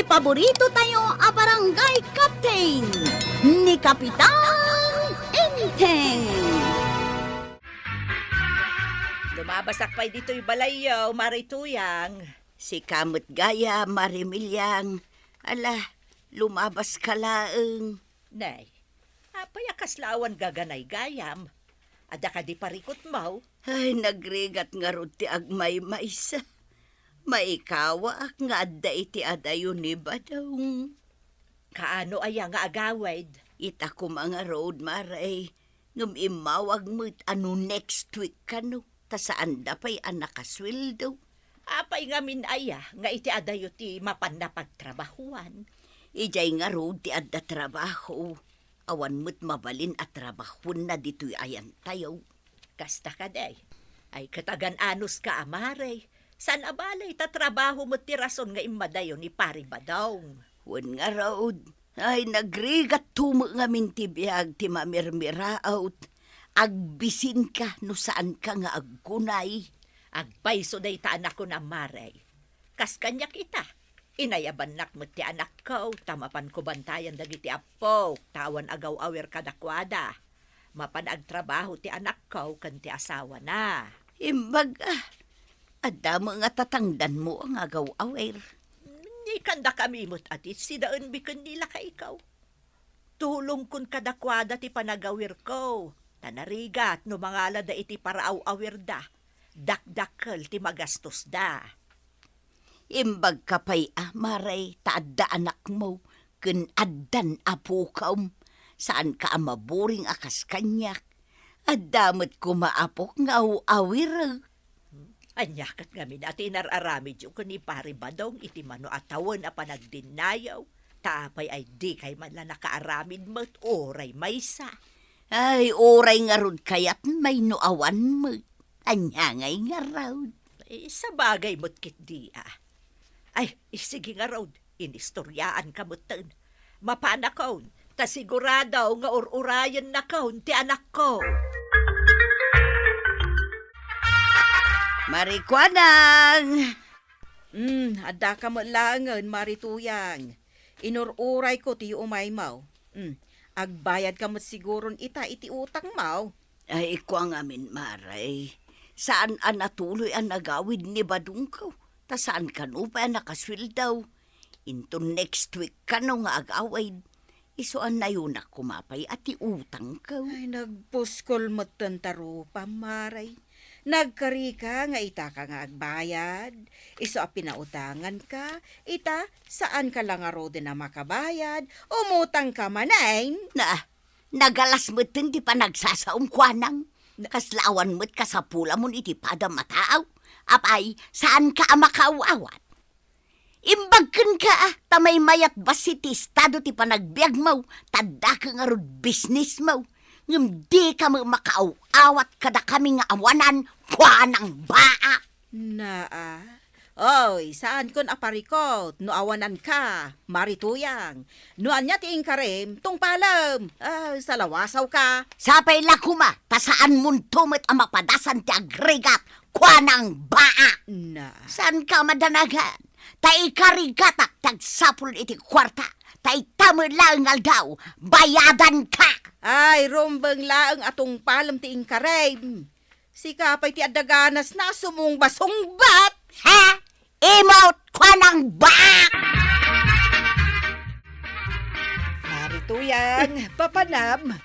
Ti paborito tayo a barangay captain ni Kapitan Enteng. Lumabasak pa'y dito'y balayaw, Marituyang. Si Kamot Gaya, Marimilyang. Ala, lumabas ka laeng. Nay, apay akaslawan gaganay gayam. Ada ka di parikot mau. Ay, nagrigat nga ro ti agmay maysa. Maikawa ak nga adda iti adayo ni Badong. Kaano aya nga agawid? Ita ko mga road, Maray. Ngum imawag mo't ano next week kano. Ta saan da pa'y anak kaswildo. Apay nga min aya, nga iti adayo ti mapan na pagtrabahuan. Ijay nga road ti adda trabaho. Awan mo't mabalin at trabahon na dito'y ayan tayo. Kasta ka day. Ay katagan anos ka amare. San abalay ta trabaho mo ti rason nga imadayo ni Pari Badong. Wan nga road. Ay nagrigat tumo nga min ti biyag ti mamirmiraot. Agbisin ka no saan ka nga agkunay. Agpaiso day ta anak ko na maray. Kas kanya kita. Inayaban nak mo ti anak ko. Tamapan ko bantayan dagiti apo. Tawan agaw awer kadakwada. Mapan agtrabaho ti anak ko kan ti asawa na. Imbag adda mo nga tatangdan mo ang agaw awer. Ni kanda kami mo't atit sidaan bikan nila ka ikaw. Tulong kun kadakwada ti panagawir ko. Tanarigat no mangala da iti paraaw-awir da. Dakdakkel ti magastos da. Imbag ka pa'y Maray, taadda anak mo, kun addan apukaw. Saan ka amaburing akas kanyak? Addamot kumaapok nga awir. Anyakat nga min at inararamid yung ni Pari Badong iti mano atawan a panagdinayaw. Tapay ay di kay man la nakaaramid mo't oray maysa. Ay, oray nga rod kayat may nuawan mo. Anyangay nga raod. Sa bagay mo't kit di Ay, sige nga raod. Inistoryaan ka mo't tan. Mapana kaon. Ta sigurado nga ururayan na kaon ti anak ko. Marikwanang! Ada ka mo langan, Marituyang. Inururay ko ti umaymaw. Agbayad ka mo siguron iti utang maw. Ay, kwa nga min, Maray. Saan natuloy ang nagawid ni Badong ko? Ta saan ka no pa nakaswil daw? Into next week ka no nga agawid. Isuan na yun na kumapay at utang ka. Ay, nagpuskol mo tantaro pa, Maray. Nagkari ka nga ita ka nga agbayad. Iso a pinautangan ka. Ita, saan ka lang aro din na makabayad? Umutang ka manain. Nagalas mo't hindi pa nagsasaong kwanang. Kaslawan mo't kasapula mo't iti pada mataaw. Apay, saan ka makawawat? Imbagkan ka tamay mayat basi ti estado ti panagbiag mo. Tadda ka nga rod business mo. Ngam di ka makaaw-awat kada kami nga awanan kwanang baa. Oy, saan kon aparikot? No awanan ka, Marituyang. No anya tiing karem, tong palam. Salawasaw ka. Sapay lakuma, tasaan muntumit ang mapadasan ti agregat kwanang baa. Saan ka madanagan? Tai karigatak tagsapul iti kwarta. Tai tamerlangal daw, bayadan ka. Ay, rombang laang atong palam tiing karem. Si kapay ti adaganas na sumong basungbat. Ha? Emout kwanang baa. Marituyang, papanam.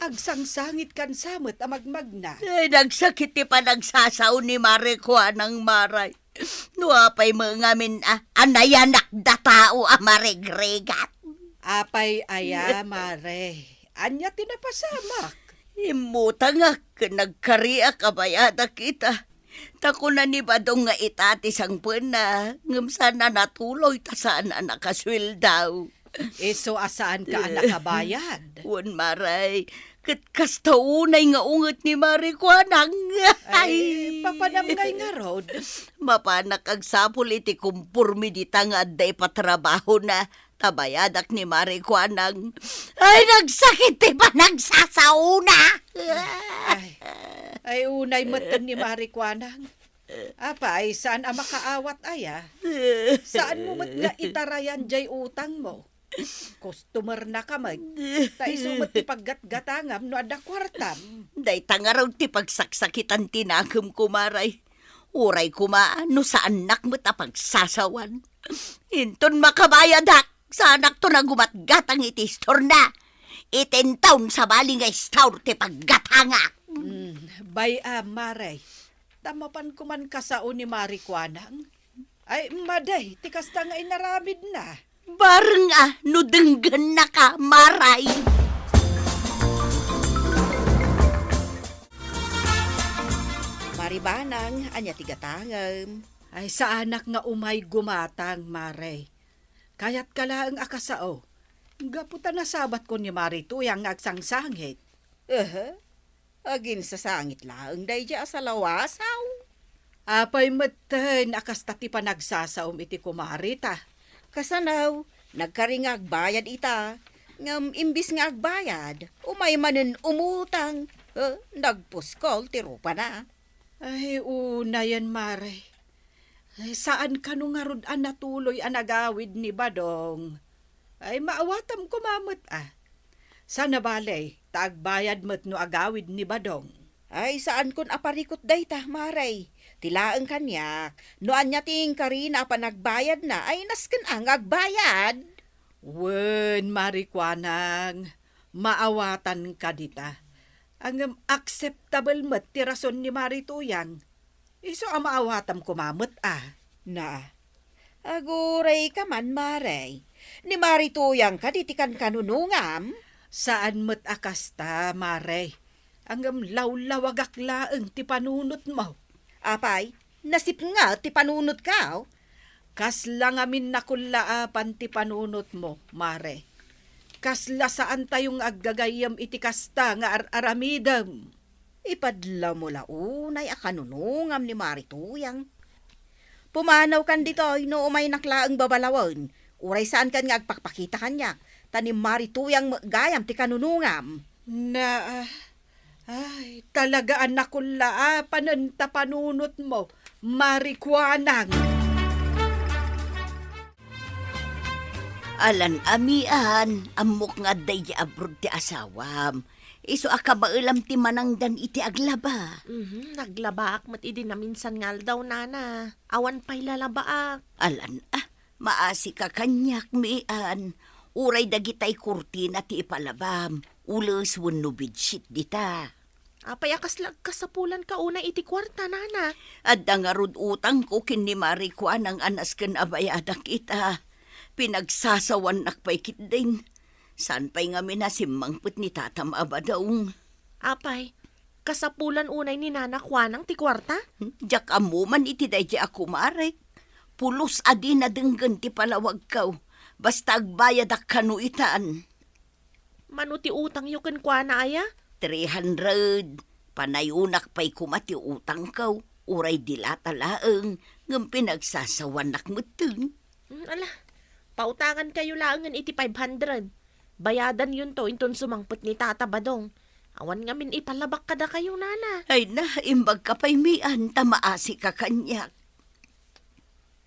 Agsangsangit kan samot amagmagna. Ay, nagsakit ti pa nagsasaw ni Mare kwanang Maray. Nuapay mga min anayanak da tao maregregat. Apay aya, Mare. Anya tinapasamak. Imuta nga, nagkariak kabayada kita. Tako na ni Badong nga itati sang puna. Ngam sana natuloy ta saan nakaswil daw. So asaan ka nakabayad? Wan Maray, kas taunay nga unget ni Mari Kwanang. Ay, papanamgay nga rod. Mapanak ag sapul iti kumpurmi di tangad day patrabaho na. Tabayadak ni Mari Kwanang. Ay, nagsakit ti pa nagsasauna. Ay unay matan ni Marikwanang. Apay, saan ang makaawat aya? Saan mo mat nga itarayan jay utang mo? Customer na ka mag. Taiso mat ti paggatgatangam no ada kwartam. Day tangaraw ti pagsaksakitan tinagam ko, Maray. Uray kuma, no saan nak mo ta pagsasawan. Inton makabayad hak, sa anak to na gumatgatang iti store na. 10 taon sa bali nga store ti paggatanga. Bay Maray, tamapan ko man kasao ni Marikwanang. Ay, maday, tikas ta nga inaramid na. Bareng no denggan na ka, Maray. Maribanang, anya tigatangam. Ay, sa anak nga umay gumatang, Maray. Kayat kalaang akasao. Gaputa na sabat ko ni Marito yang agsangsangit. Agin sa sangit laang day dya sa lawasaw. Apay matan, akas tati pa nagsasaom iti kumarita. Kasanaw, nagkaringag bayad ita. Ngam imbis nga agbayad, umay manen umutang. Nagpuskol, tirupa na. Ay, una yan, Mare. Ay, saan ka nung ngarudan natuloy ang nagawid ni Badong? Ay, maawatam kumamot Sana balay, taagbayad mo't no agawid ni Badong. Ay, saan kun aparikot day ta, Maray? Tilaang kanyak, no anya ting karina pa nagbayad na, ay nasken ang agbayad. Wen, Marikwanang, maawatan ka dita. Ang acceptable mo't ti rason ni Marituyang. Iso ang maawatam kumamot Na, aguray ka man, Maray. Ni Marituyang ka ditikan kanunungam. Saan mo't akasta, Maray? Ang lawlawagak laeng ti panunot mo. Apay, nasip nga ti panunot ka. Kasla ngamin nakulaapan ti panunot mo, Mare. Kasla saan tayong aggagayam iti kasta nga aramidam. Ipadla mo launay akanunungam ni Marituyang. Pumanaw kan ditoy no umay naklaang babalawan. Uray saan kan nga agpakpakita kanya. Tanim Marituyang gayam ti kanunungam. Ay, talaga anak ko laapan ta panunot mo, Marikwanang. Alan amian, amok nga day abroad ti asawam. Iso aka maulam ti manangdan iti aglaba. Naglabaak mat idi na minsan ngal daw, nana. Awan pa'y lalabaak. Alan maasi ka kanyak mian. Uray dagitay kurtina ti ipalabam. Ulos wenno bedsheet dita. Apay akas kasapulan ka una iti kwarta, nana. Adda nga rod utang ko kin ni Marikwanang anas ken abayadak ita. Pinagsasawan nakpay kitding. San pa'y nga minasimangput ni tatam abadaong. Apay, kasapulan unay ni nana Kwanang ti kwarta? Jak amuman iti dahi ako marek. Pulos adi na denggan ti palawag kaw. Basta agbayad ak kanuitaan. Mano ti utang yu ken Kwana aya? 300. Panayunak pa'y kumati utang kaw. Uray dilata laeng. Ngam pinagsasawan nakmuteng. Ala, pautangan kayo laangan iti 500. Bayadan yun to, inton sumangput ni Tata Badong. Awan nga min ipalabak kada kayo, nana. Ay na, imbag ka pa'y mian, tamaasi ka kanyak.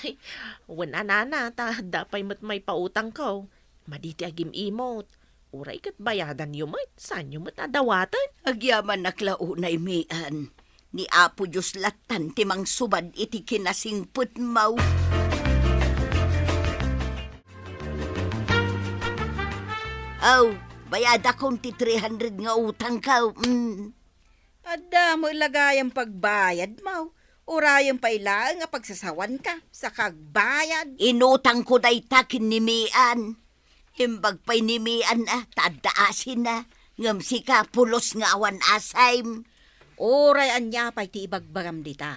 Ay, wala, nana, dapay mo't may pautang ko. Maditi agim imot. Uray kat bayadan yun mo't, saan yun mo't adawatan? Agyaman naklaunay mian. Ni Apo Diyos latan timang subad iti kinasingput mau. Bayad akong ti 300 nga utang ka. Adda mo ilagay ang pagbayad mo. Urayang pailang nga pagsasawan ka sa kagbayad. Inutang ko day takin ni Mian. Himbag pa'y ni Mian tadaasin na. Ngamsi ka pulos nga awan asaym. Oray anya pa'y ti ibagbagam dita.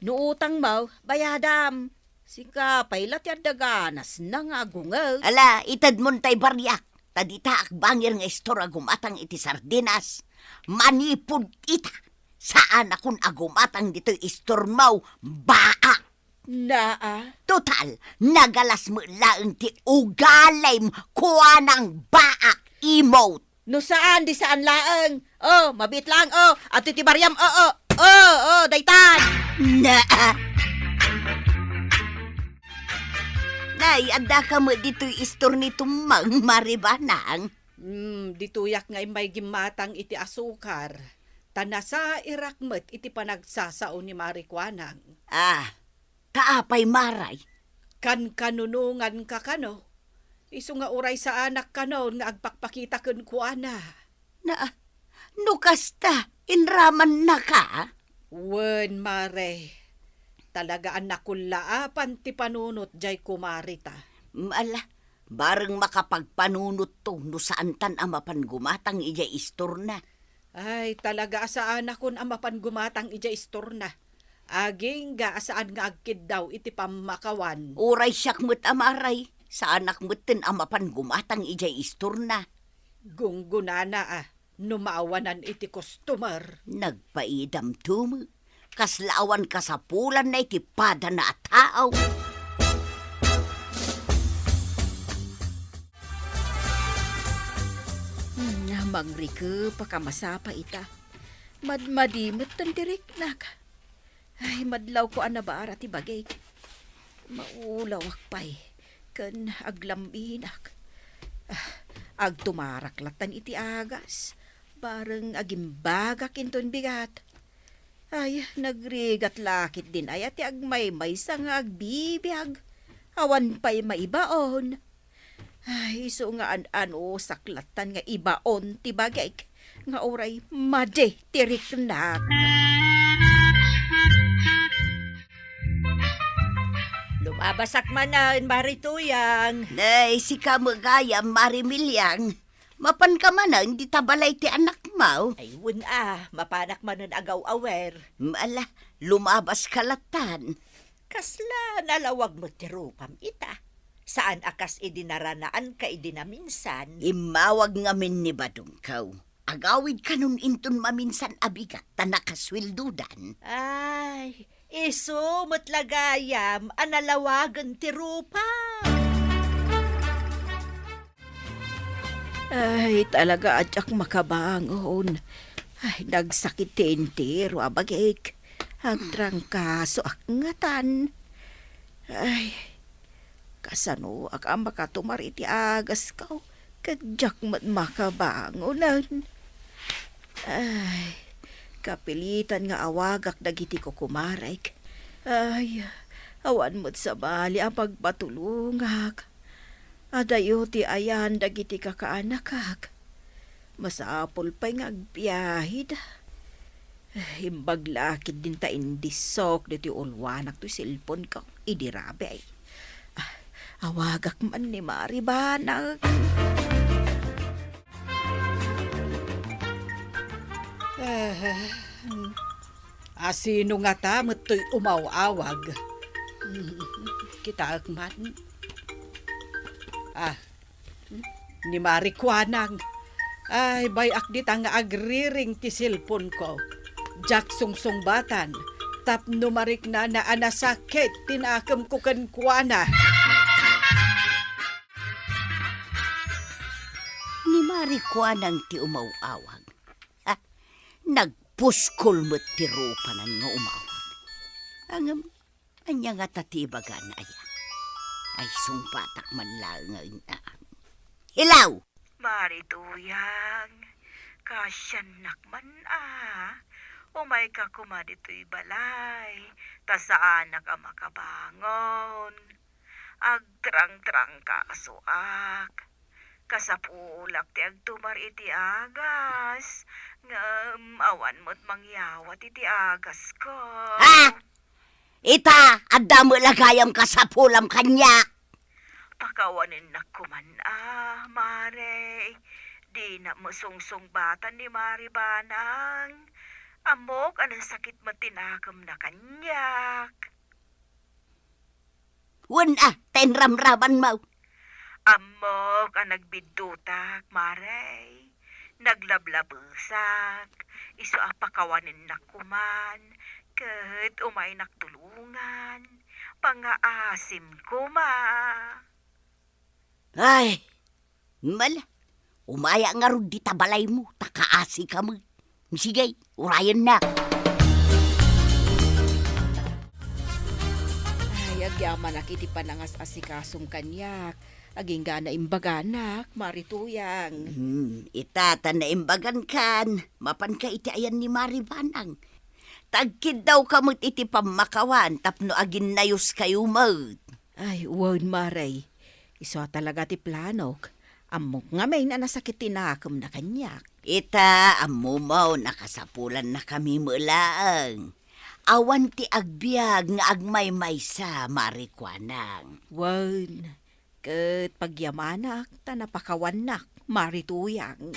Nuutang mo, bayadam. Sika pa'y latyan daganas na nga gungaw. Ala, itad mon tay baryak. Tadita akbangir nga istora gumatang iti sardinas. Manipod ita. Saan akong agumatang dito istormaw baa. Total, nagalas mo lang ti ugalay mo kuwanang baa emote. No saan, di saan laang. Mabit lang, at iti Mariam, Daytan! Na! Nay, anda ka mo dito'y istor ni Tumang Maribanang. Dituyak nga may gimatang iti asukar. Tanasa irakmet iti panagsasao ni Marikwanang. Kaapay maray. Kan kanunungan ka kano. Isu nga uray sa anak kano nga agpakpakita kun kuana. Nukasta, inraman na ka? Wen mare. Talaga anak kulaapan ti panunot jay kumarita. Mala, bareng makapagpanunot to no saan tan amapan gumatang ija istor na. Ay, talaga sa anak kun amapan gumatang ija istor na. Aging ga saan nga agkid daw iti pamakawan. Uray siyak mo't amaray, sa anak mo't tin amapan gumatang ija istor na. Gunggunana numaawanan iti customer. Nagpaidam tumo, kaslaawan kasapulan na iti pada na tao. Namangri ko pakamasapa ita. Madmadimot tan direk nak. Ay, madlaw ko anabara ti bagay. Maulaw akpay. Kan aglambinak. Agtumaraklatan iti agas. Bareng agimbagak inton bigat. Ay, nagrigat lakit din ay ati agmay-may sang agbibiyag. Awan pa'y maibaon. Ay, so nga ano saklatan nga ibaon ti bagay. Nga oray made tirik na. Lumabasak man na, Marituyang. Nay, si kamagaya Marimilyang. Mapan ka man na, hindi tabalay ti anak mo. Ay, mapanak man nun agaw-awer. Mala, lumabas kalatan. Kasla nalawag mo ti rupam ita. Saan akas idinaranaan ka idinaminsan? Imawag ngamin ni Badungkaw. Agawid ka nun inton maminsan abigat ta nakaswildudan. Ay, iso matlagayam analawagan ti rupam. Ay, talaga adyak makabangon. Ay, nagsakit tentero abagik. Agtrangkaso akngatan. Ay, kasano ak ang makatumar iti agas ka. Kadyak makabangonan. Ay, kapilitan nga awagak dagiti ko kumaray. Ay, awan mo't sa bali ang pagpatulungak. Adayo ti ayan dagiti kakaanakak. Masapol pa'y nga agpiyahid. Imbaglakid din ta indisok diti ulwanak to silpon ka. Idirabe ay. Awagak man ni Maribanag. Sino nga ta mato'y umawawag? Kita man. Ni Marikwanang. Ay, bayak dit ang agriring ti silpon ko. Jak sungsongbatan. Tapno marik na anasakit. Tinakam ko kan kuwana. Ni Marikwanang ti umawawag. Nagpuskol mo't ti rupanan nga umawag. Anya nga tatibagan aya. Ay sungpatak man lang nga Hilaw! Marituyang, kasyanak man umay ka kumadito'y balay, ta sa anak ang makabangon. Agtrang-trang ka asuak, kasapulak ti agtumar iti agas, awan mo't mangyawat iti agas ko. Ita, adamo lagayam ka sa pulam kanya. Pakawanin na kuman Mare. Di na musungsong bata ni Maribanang. Amok, anong sakit matinakam na kanyak. Tenramraman mo. Amok, ang nagbidutak, Mare. Naglablabusak. Iso pakawanin na kuman. Kat umay naktulungan. Pangaasim kuma. Ay, mala. Umaya nga ron di tabalay mo. Takaasi ka mo. Sige, urayan na. agyaman na kiti panangas asikasong kanyak. Aging gana imbaganak, marituyang. Itata na imbagan kan. Mapan ka iti ayan ni Maribanang. Tagkid daw kamot iti pamakawan tapno agin nayos kayo mo't. Ay, word maray. Iso talaga ti planok. Amok nga may na nasakit tinakam na kanyak. Ita, amumaw, nakasapulan na kami mulaang. Awan ti agbyag nga agmay-may sa Marikwanang. Word, ket pagyamanak, tanapakawanak, marituyang.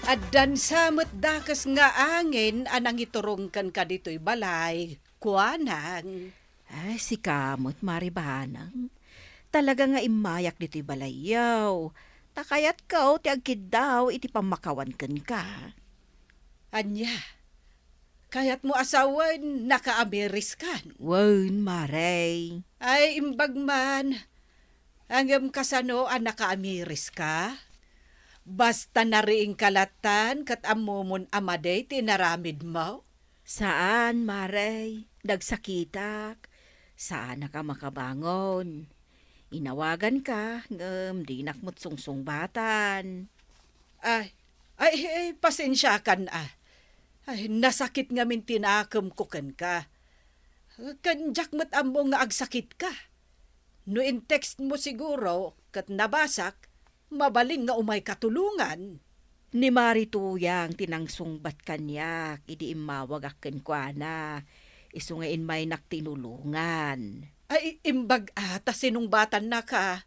Addan samot dakas nga angin anang iturungkan ka dito'y balay, kuanang. Ay, si kamot, Maribanang. Talaga nga imayak dito'y balayaw. Takayat ka ti agkid daw iti pamakawan kan ka. Anya, kayat mo asawan naka-Ameris kan? Wan, Maray. Ay, imbag man. Hanggang kasano ang naka-Ameris ka? Basta na riing kalatan kat amumon amaday tinaramid mo? Saan, Maray? Nagsakitak. Saan ka makabangon? Inawagan ka, di nakmut sungsung-batan. Ay, pasensya kan ah. Ay, nasakit nga min tinakam ko kan ka. Kanjak mat amo nga agsakit ka. No in text mo siguro, kat nabasak, mabaling nga umay katulungan. Ni Marituyang tinangsungbat kanyak, idi imawag akin kwa na. Isungain may naktinulungan. Ay, imbag ata sinungbatan na ka.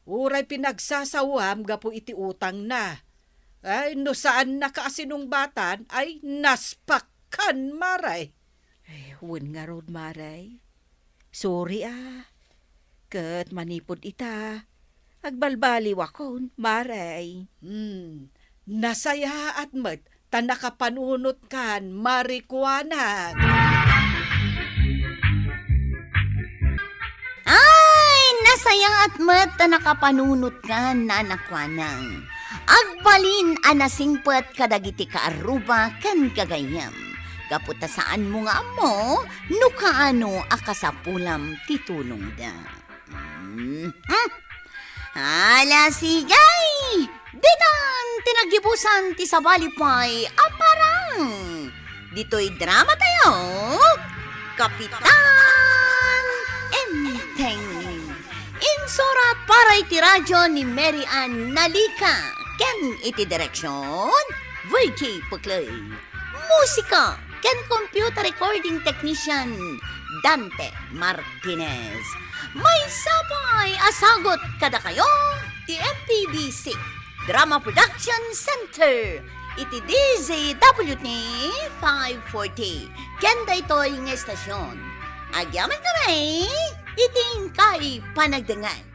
Uray pinagsasawam gapo iti utang na. Ay, no saan na ka sinungbatan ay naspakan, Maray. Ay, huwag nga rod, Maray. Sorry ket manipod ita. Agbalbaliw akon, Maray. Nasaya at mat, tanakapanunot kan, Marikwanang. Ay, nasayang at mata nakapanunot ka na nakwanang. Agbalin anasingpet kadagiti kaaruba kan kagayam. Kaputa saan mo nga mo, no kaano akasapulam titulong da. Hala sigay! Ditan tinagibusan ti sabalipay aparang. Dito'y drama tayo, Kapitan Enteng. Insurat para iti radyo ni Mary Ann Nalika. Ken iti direksyon, Vicky Puklay. Musika, ken computer recording technician, Dante Martinez. May sabay asagot kada kayo, ti MPBC Drama Production Center. Iti DZWT 540. Kenda ito'y nga estasyon. Agyaman kami, iting kay panagdangan.